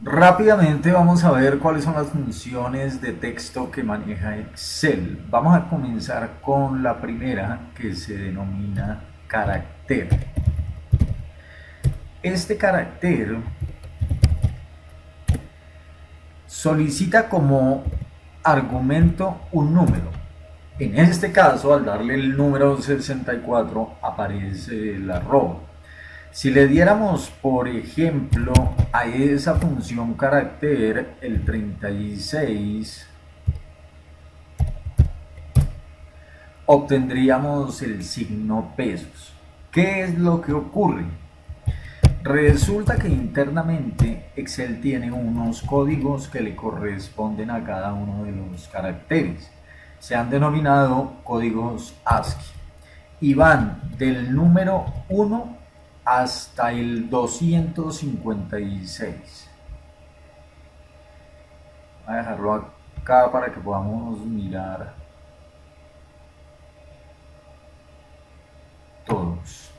Rápidamente vamos a ver cuáles son las funciones de texto que maneja Excel. Vamos a comenzar con la primera, que se denomina carácter. Este carácter solicita como argumento un número. En este caso, al darle el número 64, aparece el arroba. Si le diéramos, por ejemplo, a esa función carácter el 36, obtendríamos el signo pesos. ¿Qué es lo que ocurre? Resulta que internamente Excel tiene unos códigos que le corresponden a cada uno de los caracteres. Se han denominado códigos ASCII y van del número 1 hasta el 256. Voy a dejarlo acá para que podamos mirar todos.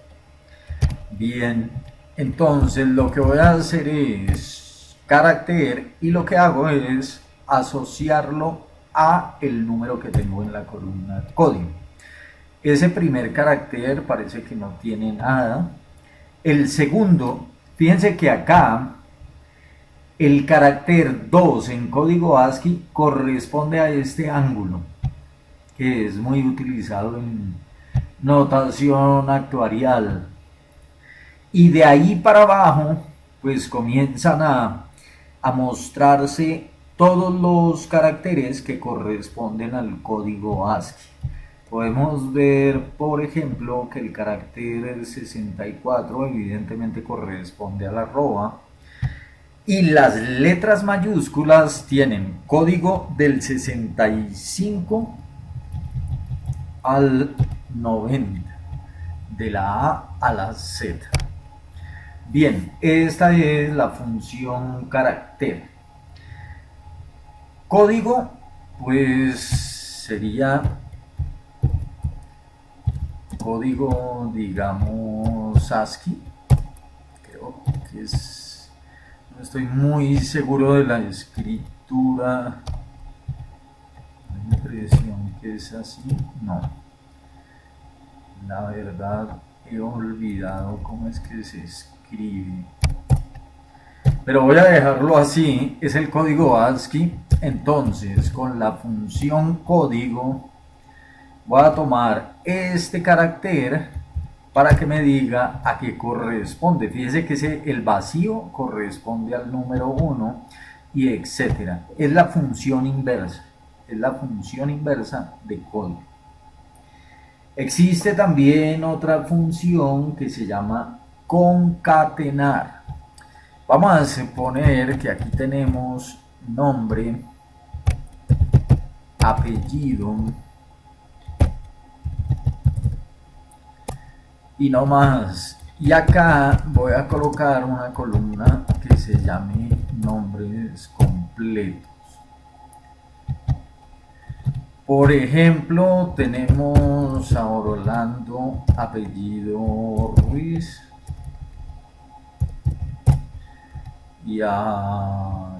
Bien, entonces lo que voy a hacer es carácter y lo que hago es asociarlo a el número que tengo en la columna código. Ese primer carácter parece que no tiene nada. El segundo, fíjense que acá el carácter 2 en código ASCII corresponde a este ángulo, que es muy utilizado en notación actuarial. Y de ahí para abajo, pues comienzan a mostrarse todos los caracteres que corresponden al código ASCII. Podemos ver, por ejemplo, que el carácter 64 evidentemente corresponde a la arroba. Y las letras mayúsculas tienen código del 65 al 90, de la A a la Z. Bien, esta es la función carácter. Código, pues sería código, digamos, ASCII. Creo que es, no estoy muy seguro de la escritura. Hay una impresión que es así. No, la verdad he olvidado cómo es que se escribe, pero voy a dejarlo así. Es el código ASCII. Entonces, con la función código voy a tomar este carácter para que me diga a qué corresponde. Fíjese que el vacío corresponde al número 1 y etcétera. Es la función inversa. Es la función inversa de código. Existe también otra función que se llama concatenar. Vamos a suponer que aquí tenemos nombre, apellido y no más. Y acá voy a colocar una columna que se llame nombres completos. Por ejemplo, tenemos a Orlando, apellido Ruiz, y a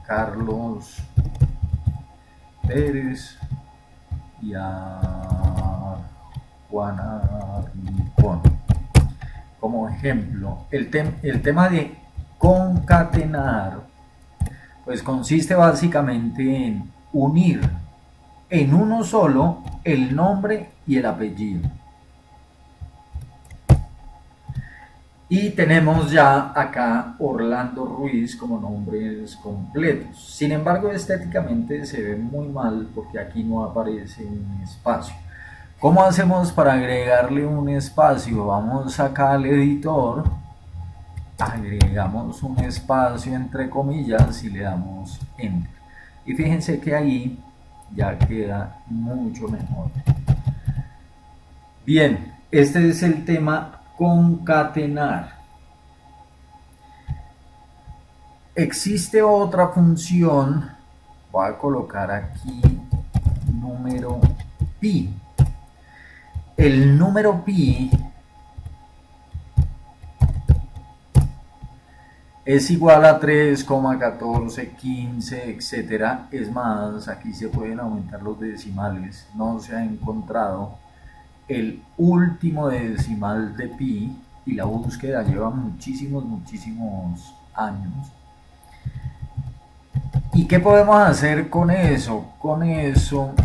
Carlos Pérez y a Juana Rincón. Como ejemplo, el tema de concatenar, pues consiste básicamente en unir en uno solo el nombre y el apellido. Y tenemos ya acá Orlando Ruiz como nombres completos. Sin embargo, estéticamente se ve muy mal porque aquí no aparece un espacio. ¿Cómo hacemos para agregarle un espacio? Vamos acá al editor, agregamos un espacio entre comillas y le damos enter. Y fíjense que ahí ya queda mucho mejor. Bien, este es el tema concatenar. Existe otra función, voy a colocar aquí número pi. El número pi es igual a 3,14, 15, etcétera. Es más, aquí se pueden aumentar los decimales. No se ha encontrado el último decimal de pi y la búsqueda lleva muchísimos años. ¿Y qué podemos hacer con eso? Con eso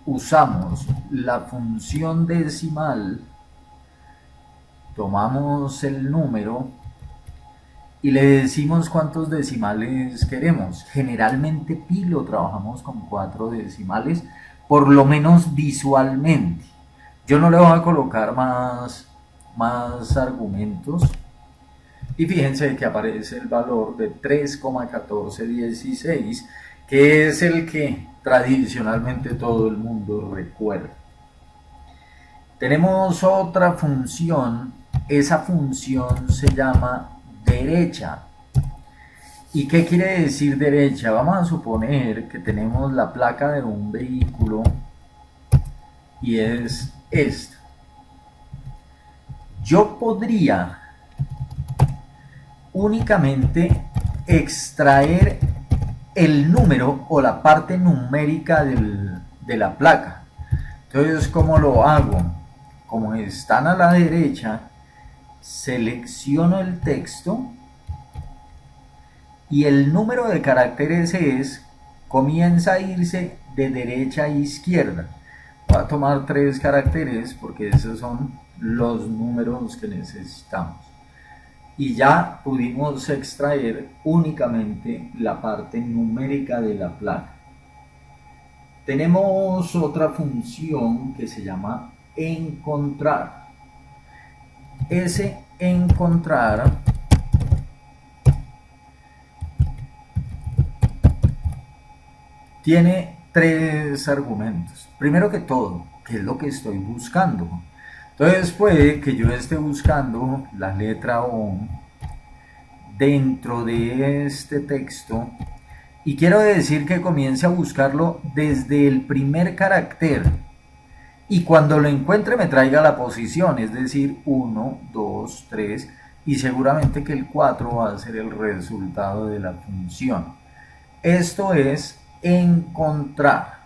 usamos la función decimal, tomamos el número y le decimos cuántos decimales queremos. Generalmente pi lo trabajamos con 4 decimales, por lo menos visualmente. Yo no le voy a colocar más argumentos. Y fíjense que aparece el valor de 3,1416, que es el que tradicionalmente todo el mundo recuerda. Tenemos otra función, esa función se llama derecha. ¿Y qué quiere decir derecha? Vamos a suponer que tenemos la placa de un vehículo y es esta. Yo podría únicamente extraer el número o la parte numérica de la placa. Entonces, ¿cómo lo hago? Como están a la derecha, selecciono el texto y el número de caracteres comienza a irse de derecha a izquierda. Voy a tomar 3 caracteres porque esos son los números que necesitamos. Y ya pudimos extraer únicamente la parte numérica de la placa. Tenemos otra función que se llama encontrar. Ese encontrar tiene 3 argumentos. Primero que todo, ¿qué es lo que estoy buscando? Entonces puede que yo esté buscando la letra O dentro de este texto y quiero decir que comience a buscarlo desde el primer carácter y cuando lo encuentre me traiga la posición, es decir, 1, 2, 3 y seguramente que el 4 va a ser el resultado de la función. Esto es encontrar.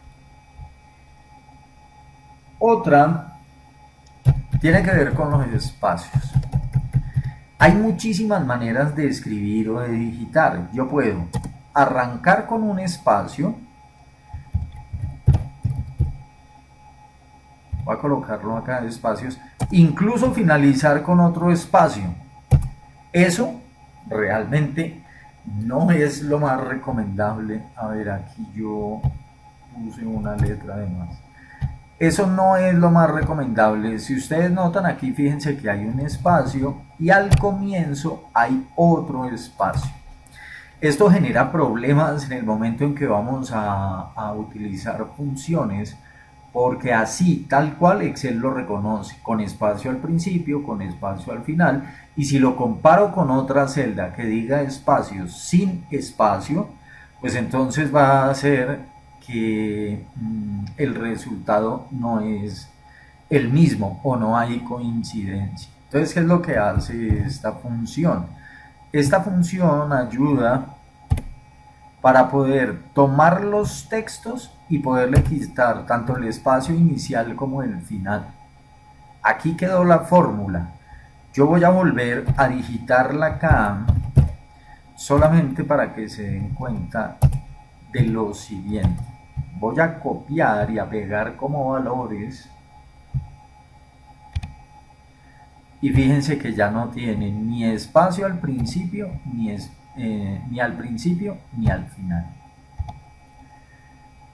Otra tiene que ver con los espacios. Hay muchísimas maneras de escribir o de digitar. Yo puedo arrancar con un espacio, voy a colocarlo acá de espacios, incluso finalizar con otro espacio. Eso realmente no es lo más recomendable. A ver, aquí yo puse una letra de más. Eso no es lo más recomendable. Si ustedes notan aquí, fíjense que hay un espacio y al comienzo hay otro espacio. Esto genera problemas en el momento en que vamos a utilizar funciones, porque así, tal cual, Excel lo reconoce, con espacio al principio, con espacio al final, y si lo comparo con otra celda que diga espacio sin espacio, pues entonces va a ser que el resultado no es el mismo o no hay coincidencia. Entonces, ¿qué es lo que hace esta función? Esta función ayuda para poder tomar los textos y poderle quitar tanto el espacio inicial como el final. Aquí quedó la fórmula. Yo voy a volver a digitarla acá solamente para que se den cuenta de lo siguiente. Voy a copiar y a pegar como valores y fíjense que ya no tiene ni espacio al principio ni al principio ni al final.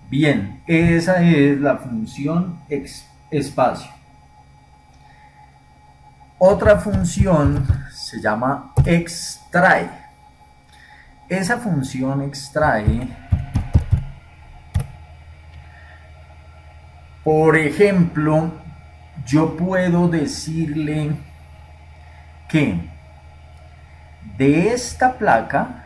Bien, esa es la función espacio. Otra función se llama extrae. Esa función extrae, por ejemplo, yo puedo decirle que de esta placa,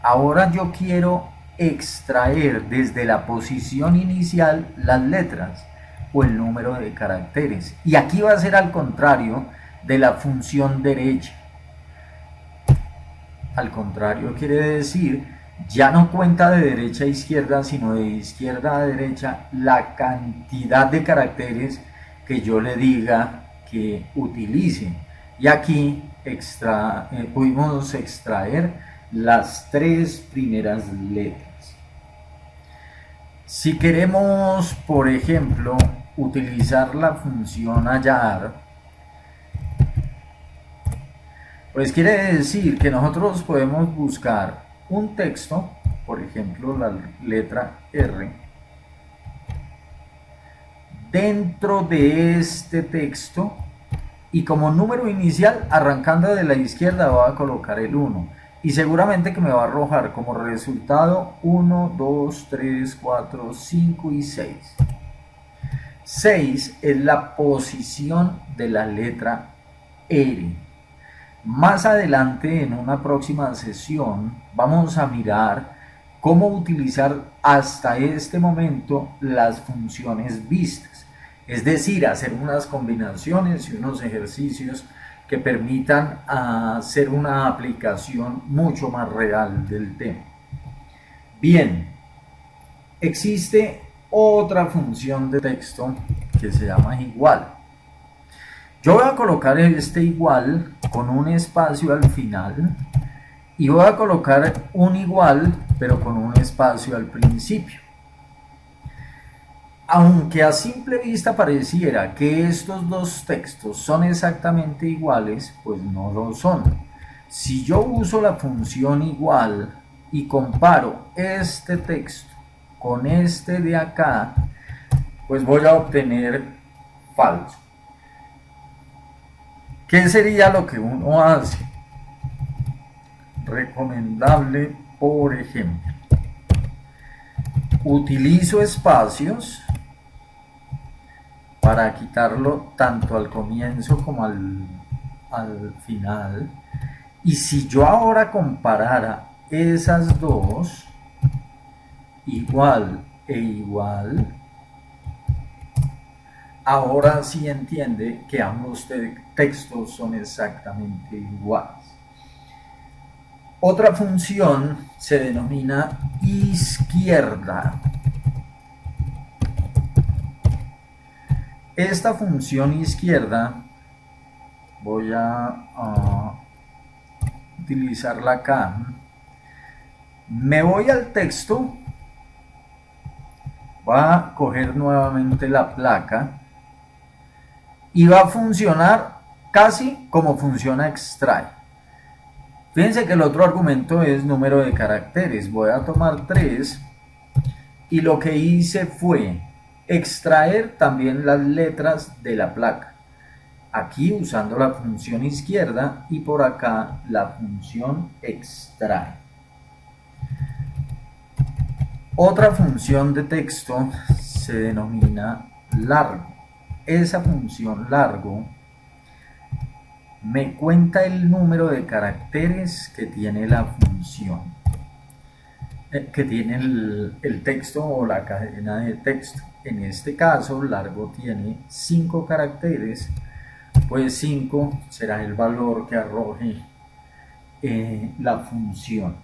ahora yo quiero extraer desde la posición inicial las letras o el número de caracteres. Y aquí va a ser al contrario de la función derecha. Al contrario, quiere decir, ya no cuenta de derecha a izquierda, sino de izquierda a derecha la cantidad de caracteres que yo le diga que utilice. Y aquí pudimos extraer las tres primeras letras. Si queremos, por ejemplo, utilizar la función hallar, pues quiere decir que nosotros podemos buscar un texto, por ejemplo la letra R. Dentro de este texto, y como número inicial, arrancando de la izquierda, voy a colocar el 1. Y seguramente que me va a arrojar como resultado 1, 2, 3, 4, 5 y 6. 6 es la posición de la letra R. Más adelante, en una próxima sesión, vamos a mirar cómo utilizar hasta este momento las funciones vistas. Es decir, hacer unas combinaciones y unos ejercicios que permitan hacer una aplicación mucho más real del tema. Bien, existe otra función de texto que se llama igual. Yo voy a colocar este igual con un espacio al final y voy a colocar un igual pero con un espacio al principio. Aunque a simple vista pareciera que estos dos textos son exactamente iguales, pues no lo son. Si yo uso la función igual y comparo este texto con este de acá, pues voy a obtener falso. ¿Qué sería lo que uno hace? Recomendable, por ejemplo, utilizo espacios para quitarlo tanto al comienzo como al final. Y si yo ahora comparara esas dos, igual e igual, ahora sí entiende que ambos textos son exactamente iguales. Otra función se denomina izquierda. Esta función izquierda voy a utilizarla acá. Me voy al texto, va a coger nuevamente la placa y va a funcionar casi como funciona extrae. Fíjense que el otro argumento es número de caracteres. Voy a tomar 3 y lo que hice fue extraer también las letras de la placa. Aquí usando la función izquierda y por acá la función extrae. Otra función de texto se denomina largo. Esa función largo me cuenta el número de caracteres que tiene la función, que tiene el texto o la cadena de texto. En este caso, largo tiene 5 caracteres, pues 5 será el valor que arroje la función.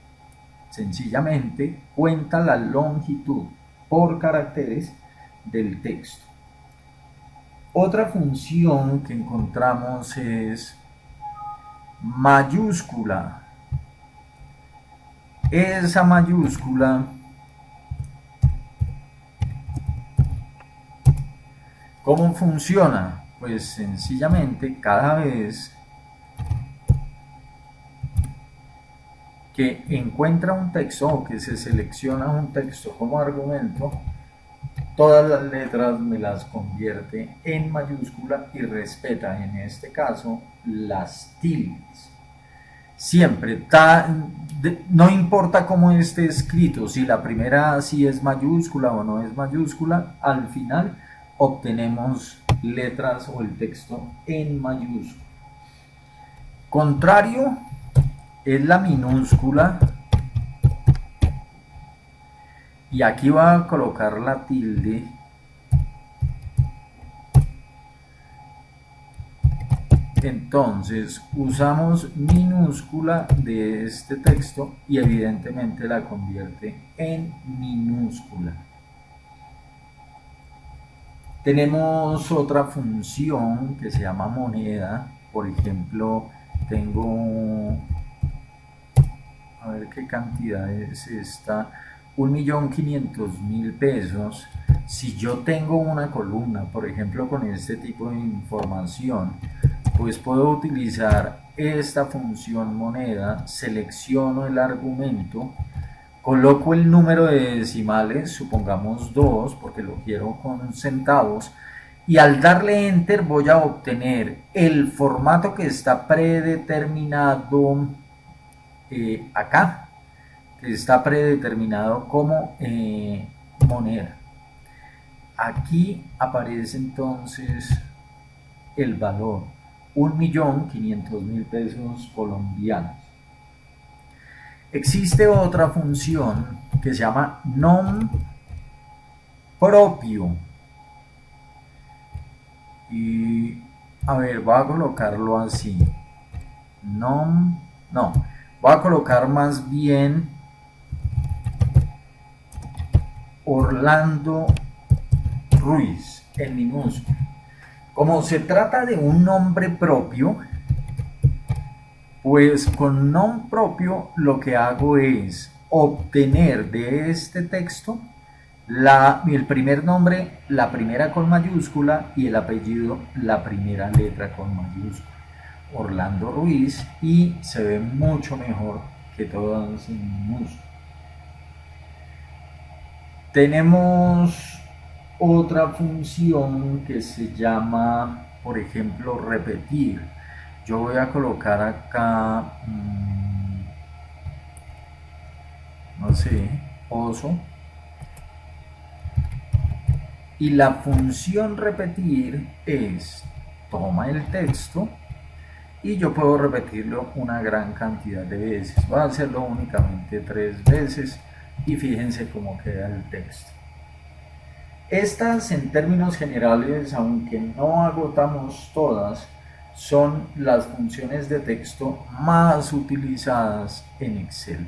Sencillamente cuenta la longitud por caracteres del texto. Otra función que encontramos es mayúscula. Esa mayúscula, ¿cómo funciona? Pues sencillamente cada vez que encuentra un texto o que se selecciona un texto como argumento, todas las letras me las convierte en mayúscula y respeta en este caso las tildes. Siempre, no importa cómo esté escrito, si la primera sí es mayúscula o no es mayúscula, al final obtenemos letras o el texto en mayúscula. Contrario es la minúscula y aquí va a colocar la tilde Entonces usamos minúscula de este texto y evidentemente la convierte en minúscula. Tenemos otra función que se llama moneda. Por ejemplo, tengo, a ver qué cantidad es esta, 1.500.000 pesos. Si yo tengo una columna, por ejemplo, con este tipo de información, pues puedo utilizar esta función moneda, selecciono el argumento, coloco el número de decimales, supongamos 2, porque lo quiero con centavos, y al darle enter voy a obtener el formato que está predeterminado acá, que está predeterminado como moneda. Aquí aparece entonces el valor, 1.500.000 pesos colombianos. Existe otra función que se llama nom propio. Y a ver, voy a colocarlo así. No, voy a colocar más bien Orlando Ruiz en minúscula. Como se trata de un nombre propio, pues con nom propio lo que hago es obtener de este texto el primer nombre, la primera con mayúscula, y el apellido, la primera letra con mayúscula. Orlando Ruiz, y se ve mucho mejor que todas en minúscula. Tenemos otra función que se llama, por ejemplo, repetir. Yo voy a colocar acá, no sé, oso. Y la función repetir es, toma el texto y yo puedo repetirlo una gran cantidad de veces. Voy a hacerlo únicamente 3 veces y fíjense cómo queda el texto. Estas, en términos generales, aunque no agotamos todas, son las funciones de texto más utilizadas en Excel.